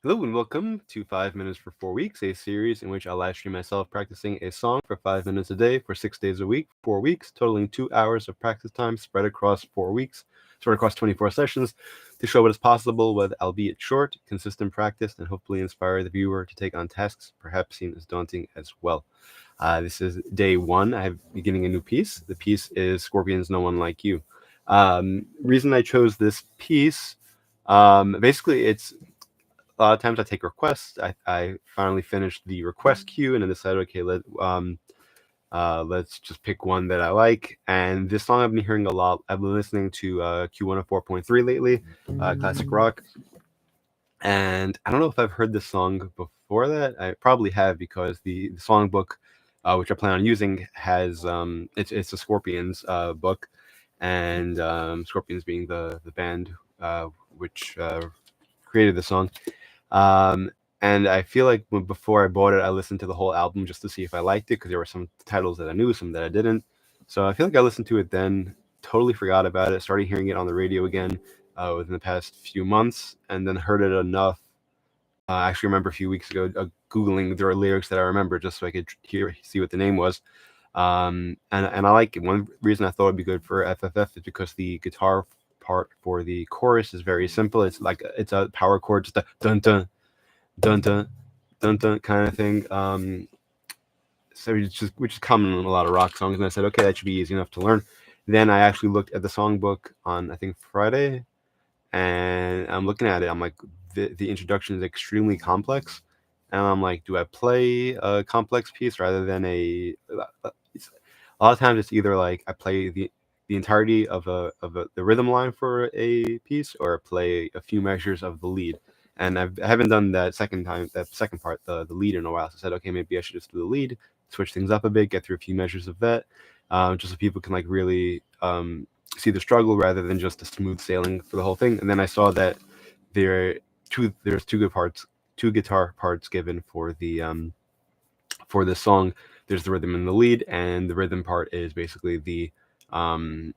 Hello and welcome to 5 Minutes for 4 Weeks, a series in which I'll live stream myself practicing a song for 5 minutes a day for 6 days a week, 4 weeks, totaling 2 hours of practice time spread across 4 weeks, spread across 24 sessions to show what is possible with, albeit short, consistent practice and hopefully inspire the viewer to take on tasks perhaps seen as daunting as well. This is day 1. I'm beginning a new piece. The piece is Scorpions No One Like You. Reason I chose this piece, basically it's a lot of times I take requests. I finally finished the request queue and then decided, okay, let's just pick one that I like. And this song I've been hearing a lot. I've been listening to Q104.3 lately, classic rock. And I don't know if I've heard this song before that. I probably have because the songbook, which I plan on using, has it's a Scorpions book, and Scorpions being the band which created the song. Um, and I feel like before I bought it, I listened to the whole album just to see if I liked it because there were some titles that I knew, some that I didn't. So I feel like I listened to it then, totally forgot about it, started hearing it on the radio again within the past few months, and then heard it enough. I actually remember a few weeks ago Googling their lyrics that I remember just so I could see what the name was. And I like it. One reason I thought it'd be good for FFF is because the guitar part for the chorus is very simple. It's like it's a power chord, just a dun dun dun dun dun dun kind of thing. So which is common in a lot of rock songs, and I said, okay, that should be easy enough to learn. Then I actually looked at the songbook on I think Friday, and I'm looking at it. I'm like, the introduction is extremely complex, and I'm like, do I play a complex piece rather than a lot of times it's either like I play the entirety of the rhythm line for a piece, or play a few measures of the lead. And I haven't done that second part, the lead, in a while. So I said, okay, maybe I should just do the lead, switch things up a bit, get through a few measures of that, just so people can like really see the struggle rather than just a smooth sailing for the whole thing. And then I saw that there's two guitar parts given for this song. There's the rhythm in the lead, and the rhythm part is basically the um,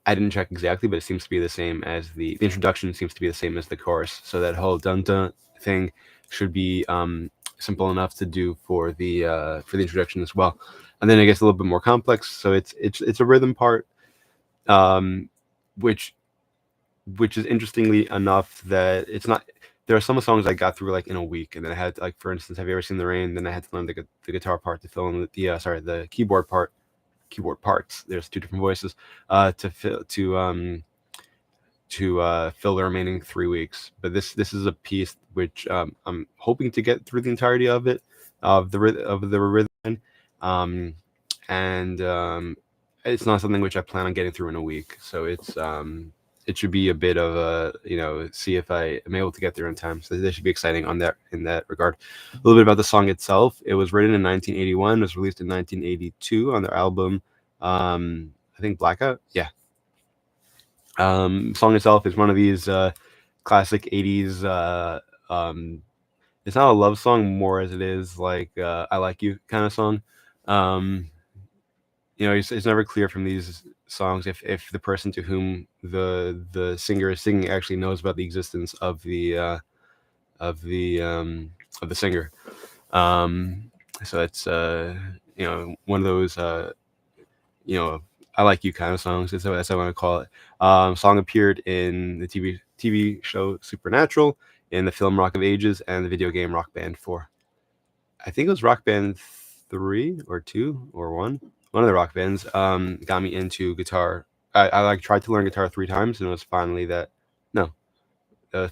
I didn't check exactly, but it seems to be the same as the introduction seems to be the same as the chorus. So that whole dun dun thing should be simple enough to do for the introduction as well. And then it gets a little bit more complex. So it's a rhythm part, um, which which is interestingly enough that it's not. There are some songs I got through like in a week, and then I had to, like, for instance, have you ever seen The Rain? Then I had to learn the guitar part to fill in the keyboard parts. There's two different voices to fill the remaining 3 weeks. But this is a piece which I'm hoping to get through the entirety of it, of the rhythm, um, and it's not something which I plan on getting through in a week. So it should be a bit of a, see if I am able to get there in time. So this should be exciting on that in that regard. A little bit about the song itself. It was written in 1981. It was released in 1982 on their album, I think Blackout. Yeah. Song itself is one of these classic 80s. It's not a love song more as it is like I Like You kind of song. Um, it's never clear from these songs if the person to whom the singer is singing actually knows about the existence of the of the singer. Um, so it's one of those you know I Like You kind of songs. That's what I want to call it. Song appeared in the TV show Supernatural, in the film Rock of Ages, and the video game Rock Band 4. I think it was Rock Band 3 or 2 or 1. One of the rock bands got me into guitar. I like tried to learn guitar 3 times, and it was finally that. No,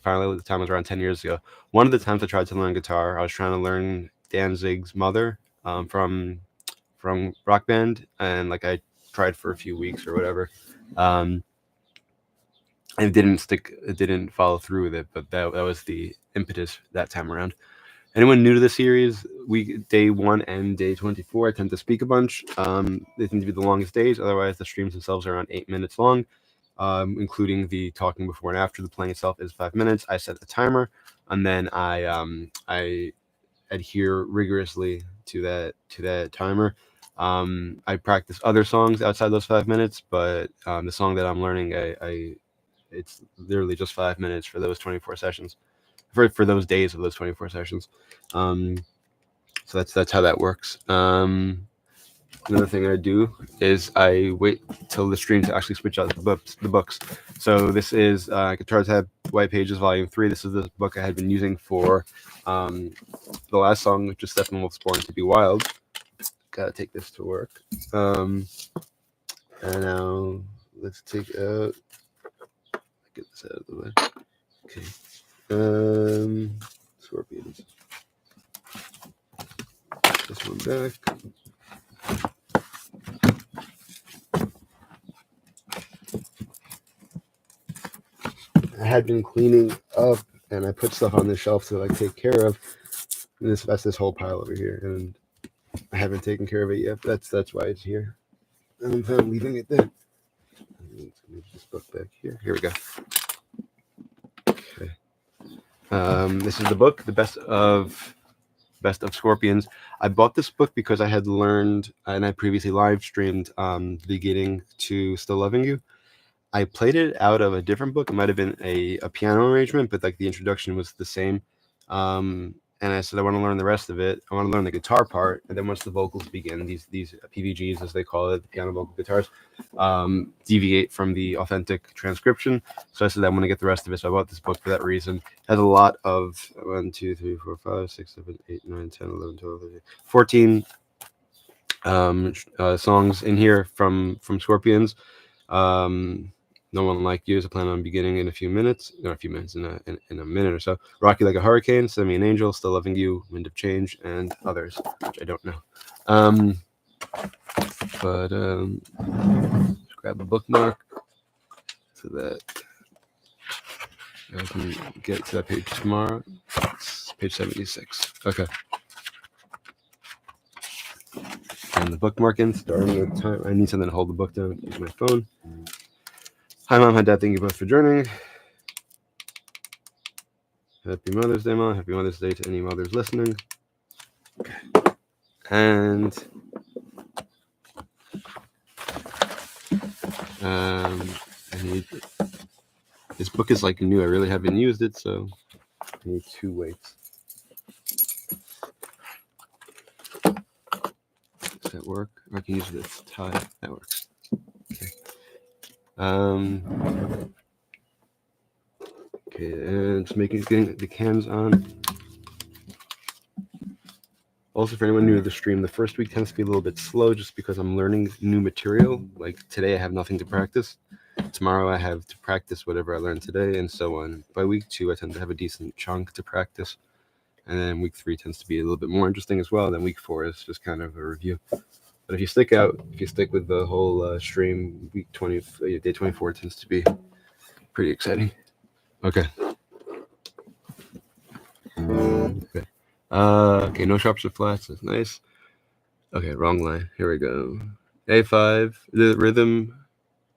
finally the time was around 10 years ago. One of the times I tried to learn guitar, I was trying to learn Danzig's Mother from Rock Band, and like I tried for a few weeks or whatever. Um, and it didn't stick. It didn't follow through with it, but that was the impetus that time around. Anyone new to the series, day 1 and day 24, I tend to speak a bunch. They tend to be the longest days. Otherwise, the streams themselves are around 8 minutes long, including the talking before and after. The playing itself is 5 minutes. I set the timer, and then I adhere rigorously to that timer. I practice other songs outside those 5 minutes, but the song that I'm learning, it's literally just 5 minutes for those 24 sessions. for those days of those 24 sessions. So that's how that works. Another thing I do is I wait till the stream to actually switch out the books. So this is Guitar Tab White Pages Volume 3. This is the book I had been using for the last song, which is Steppenwolf's Born to Be Wild. Gotta take this to work. And now let's take out. Get this out of the way. Okay. Scorpions. This one back. I had been cleaning up, and I put stuff on the shelf to like take care of. And that's this whole pile over here, and I haven't taken care of it yet. That's why it's here. And I'm leaving it there. Let's move this book back here. Here we go. Okay. This is the book, the Best of Scorpions. I bought this book because I had learned, and I previously live streamed the beginning to Still Loving You. I played it out of a different book. It might have been a piano arrangement, but like the introduction was the same. And I said I want to learn the rest of it. I want to learn the guitar part, and then once the vocals begin, these PVGs, as they call it, the piano vocal guitars, deviate from the authentic transcription. So I said I want to get the rest of it. So I bought this book for that reason. It has a lot of 1, 2, 3, 4, 5, 6, 7, 8, 9, 10, 11, 12, 13, 14 songs in here from Scorpions. No One Like You is a plan on beginning in a few minutes, not a few minutes, in a minute or so. Rock You Like a Hurricane, Send Me an Angel, Still Loving You, Wind of Change, and others, which I don't know. But just grab a bookmark so that I can get to that page tomorrow. It's page 76. Okay. And the bookmark in, starting with time. I need something to hold the book down. Use my phone. Hi, Mom. Hi, Dad. Thank you both for joining. Happy Mother's Day, Mom. Happy Mother's Day to any mothers listening. Okay. And I need this book is like new. I really haven't used it, so I need 2 weights. Does that work? Or I can use this tie. That works. Okay. Okay, and just getting the cans on. Also, for anyone new to the stream, the first week tends to be a little bit slow just because I'm learning new material. Like today, I have nothing to practice. Tomorrow, I have to practice whatever I learned today, and so on. By week 2, I tend to have a decent chunk to practice. And then week 3 tends to be a little bit more interesting as well. And then week 4 is just kind of a review. But if you stick with the whole stream, day 24 tends to be pretty exciting. Okay. Okay. Okay, no sharps or flats. That's nice. Okay, wrong line. Here we go. A5. The rhythm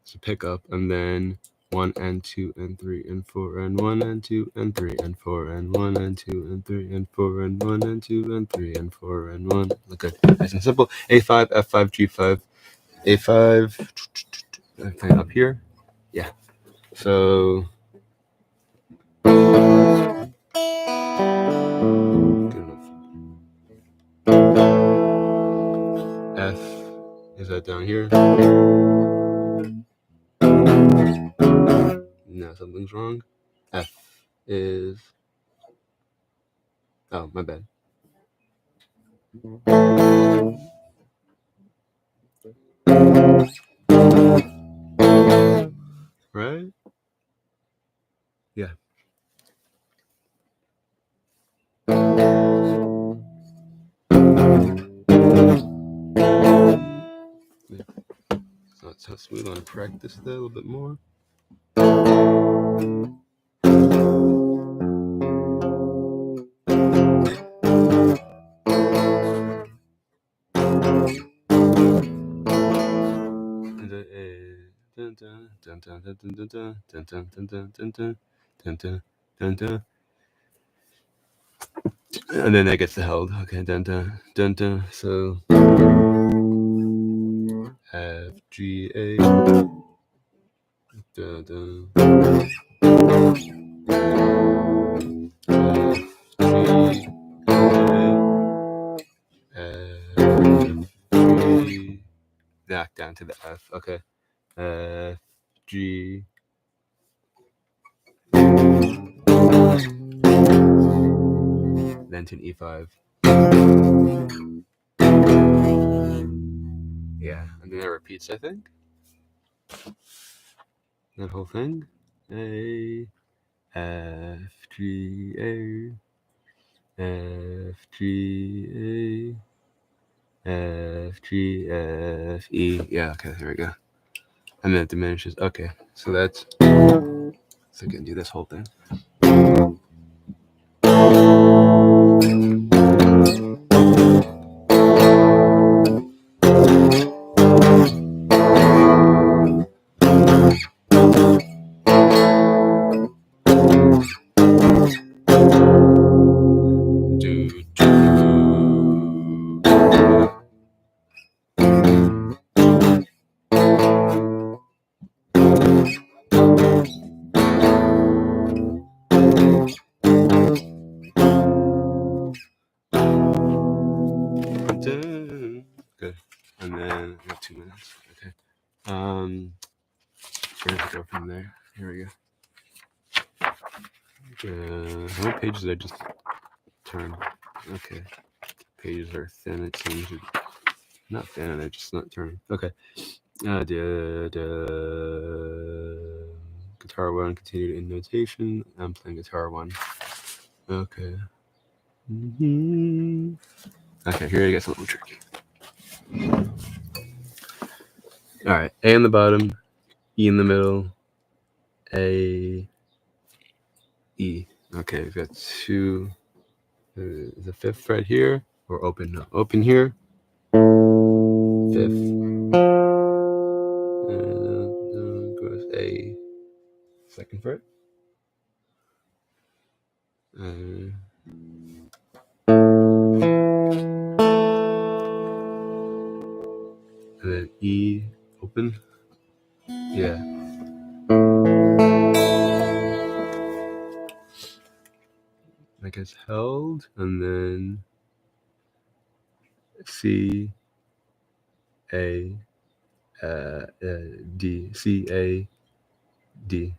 is a pickup, and then 1 and 2 and 3 and 4 and 1 and 2 and 3 and 4 and 1 and 2 and 3 and 4 and 1 and 2 and 3 and 4 and 1. Look good. Nice and simple. A5, F5, G5, A5. Playing up here. Yeah. So. F is that down here? No, something's wrong. F is. Oh, my bad. Right? Yeah. So it's so smooth. I want to practice that a little bit more. And then that gets the held. Okay, dun dun dun dun. So F G A dun dun. down to the F. Okay. F, G. Then to an E5. Yeah, and then it repeats, I think. That whole thing. A, F, G, A, F, G, A, F, G, F, E. Yeah, okay, there we go. And then it diminishes. Okay, so that's. So I can do this whole thing. Good. And then we have 2 minutes. Okay. Where does it go from there? Here we go. How many pages did I just turn? Okay. Pages are thin, it seems. Not thin, they're just not turning. Okay. Guitar 1, continued in notation. I'm playing guitar 1. Okay. Okay, here it gets a little tricky. Alright, A in the bottom, E in the middle, A, E. Okay, we've got 2. The 5th fret here, or open. No, open here. 5th. And goes A, 2nd fret. And then E, open. Yeah. That gets held, and then C, A, D, C, A, D.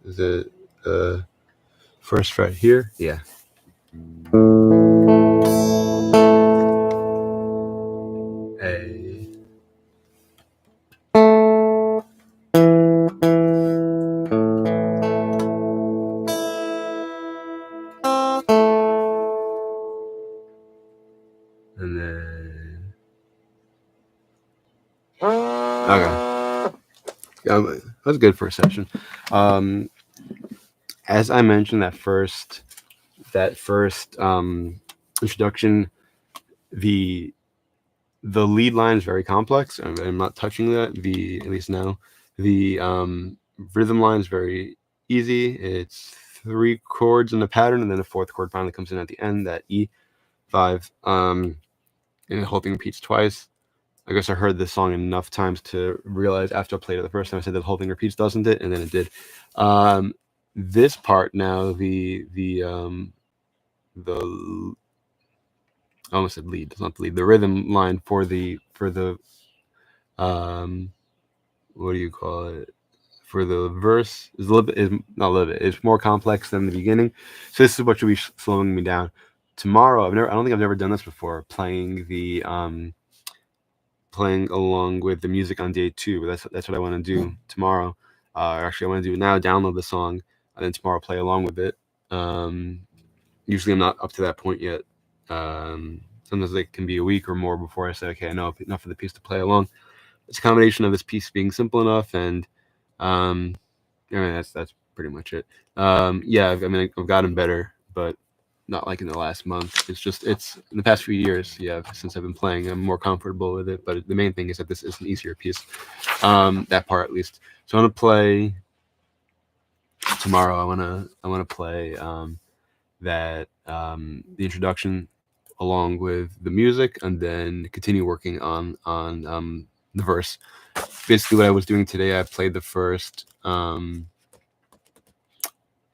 Is it first fret here? Yeah. A. And then. Okay. That was good for a session. As I mentioned, that first introduction, the lead line is very complex. I'm not touching that. At least now, the rhythm line is very easy. It's 3 chords in a pattern, and then the 4th chord finally comes in at the end, that E5. And the whole thing repeats twice. I guess I heard this song enough times to realize after I played it the first time, I said the whole thing repeats, doesn't it? And then it did. This part now, the I almost said lead. It's not the lead. The rhythm line for the what do you call it? For the verse is not a little bit. It's more complex than the beginning. So this is what should be slowing me down. Tomorrow, I don't think I've never done this before. Playing along with the music on day 2. But that's what I want to do tomorrow. Actually, I want to do it now. Download the song, and then tomorrow play along with it. Usually, I'm not up to that point yet. Sometimes it can be a week or more before I say, okay, I know enough of the piece to play along. It's a combination of this piece being simple enough, and I mean that's pretty much it. Yeah, I've gotten better, but not like in the last month. It's in the past few years. Yeah, since I've been playing, I'm more comfortable with it. But the main thing is that this is an easier piece. That part at least. So I'm gonna play tomorrow. I wanna play that the introduction along with the music, and then continue working on the verse. Basically, what I was doing today, I played the first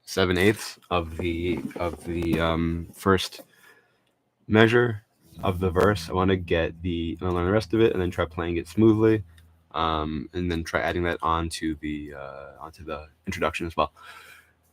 7/8 of the first measure of the verse. I want to learn the rest of it, and then try playing it smoothly, and then try adding that onto the introduction as well.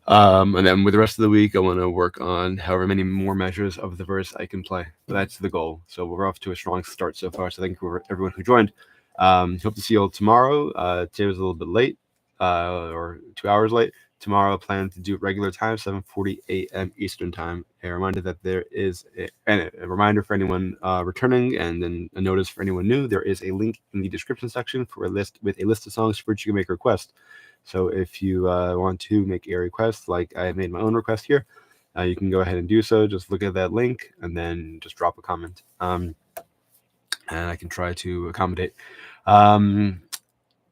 And then with the rest of the week, I want to work on however many more measures of the verse I can play. That's the goal. So we're off to a strong start so far. So thank you for everyone who joined. Hope to see you all tomorrow. Today was a little bit late, or 2 hours late. Tomorrow, I plan to do regular time, 7:40 a.m. Eastern time. A reminder that there is a reminder for anyone returning, and then a notice for anyone new. There is a link in the description section for a list of songs for which you can make a request. So if you want to make a request, like I made my own request here, you can go ahead and do so. Just look at that link and then just drop a comment, and I can try to accommodate.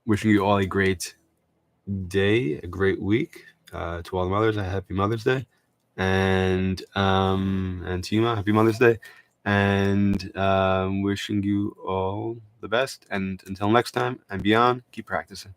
Wishing you all a great day, a great week. To all the mothers, a happy Mother's Day, and to you, Ma, happy Mother's Day, and wishing you all the best. And until next time and beyond, keep practicing.